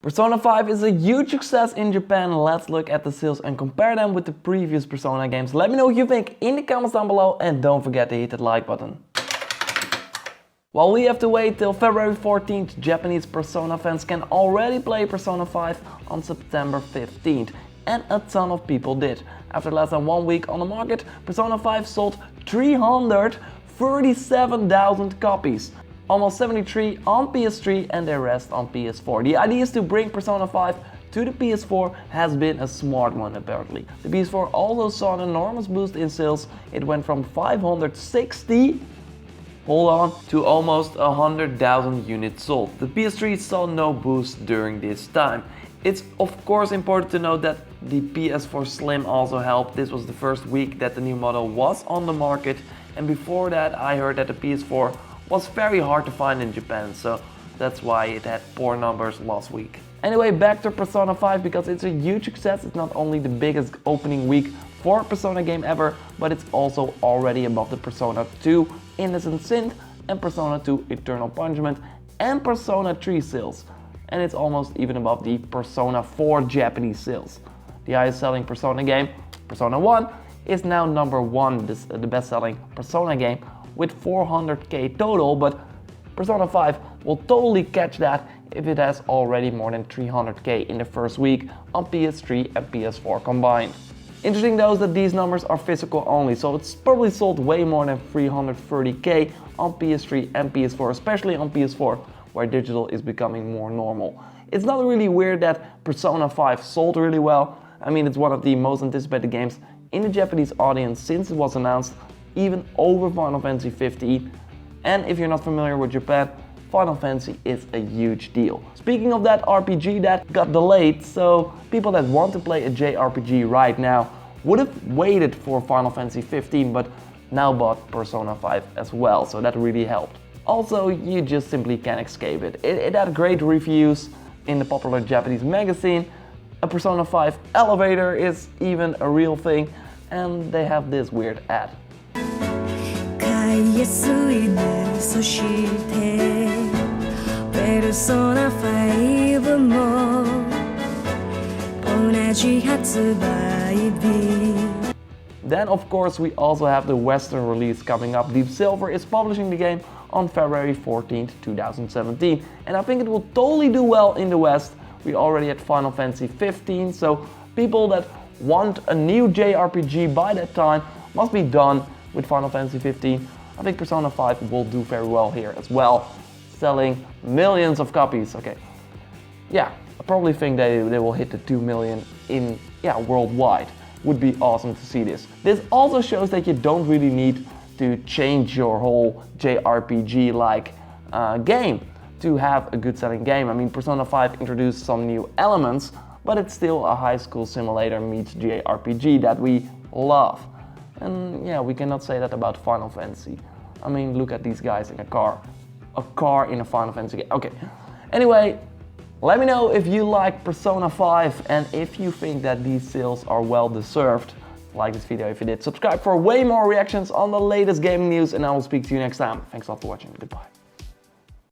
Persona 5 is a huge success in Japan. Let's look at the sales and compare them with the previous Persona games. Let me know what you think in the comments down below and don't forget to hit that like button. While we have to wait till February 14th, Japanese Persona fans can already play Persona 5 on September 15th. And a ton of people did. After less than 1 week on the market, Persona 5 sold 337,000 copies. Almost 73 on PS3 and the rest on PS4. The idea is to bring Persona 5 to the PS4 has been a smart one apparently. The PS4 also saw an enormous boost in sales. It went from 560 to almost 100,000 units sold. The PS3 saw no boost during this time. It's of course important to note that the PS4 Slim also helped. This was the first week that the new model was on the market, and before that I heard that the PS4 was very hard to find in Japan, so that's why it had poor numbers last week. Anyway, back to Persona 5 because it's a huge success. It's not only the biggest opening week for a Persona game ever, but it's also already above the Persona 2 Innocent Sin and Persona 2 Eternal Punishment and Persona 3 sales. And it's almost even above the Persona 4 Japanese sales. The highest selling Persona game, Persona 1, is now number 1, the best selling Persona game with 400k total, but Persona 5 will totally catch that if it has already more than 300k in the first week on PS3 and PS4 combined. Interesting though is that these numbers are physical only, so it's probably sold way more than 330k on PS3 and PS4, especially on PS4, where digital is becoming more normal. It's not really weird that Persona 5 sold really well. I mean, it's one of the most anticipated games in the Japanese audience since it was announced, even over Final Fantasy 15. And if you're not familiar with Japan, Final Fantasy is a huge deal. Speaking of that RPG that got delayed, so people that want to play a JRPG right now would have waited for Final Fantasy 15 but now bought Persona 5 as well, so that really helped. Also, you just simply can't escape it. It had great reviews in the popular Japanese magazine. A Persona 5 elevator is even a real thing, and they have this weird ad. Persona 5も同じ発売日 Then of course we also have the Western release coming up. Deep Silver is publishing the game on February 14th, 2017. And I think it will totally do well in the West. We already had Final Fantasy 15, so people that want a new JRPG by that time must be done with Final Fantasy 15. I think Persona 5 will do very well here as well, selling millions of copies. Okay, yeah, I probably think they will hit the 2 million worldwide. Would be awesome to see this. This also shows that you don't really need to change your whole JRPG-like game to have a good selling game. I mean, Persona 5 introduced some new elements, but it's still a high school simulator meets JRPG that we love. And yeah, we cannot say that about Final Fantasy. I mean, look at these guys in a car. A car in a Final Fantasy game. Okay. Anyway, let me know if you like Persona 5 and if you think that these sales are well deserved. Like this video if you did. Subscribe for way more reactions on the latest gaming news and I will speak to you next time. Thanks a lot for watching. Goodbye.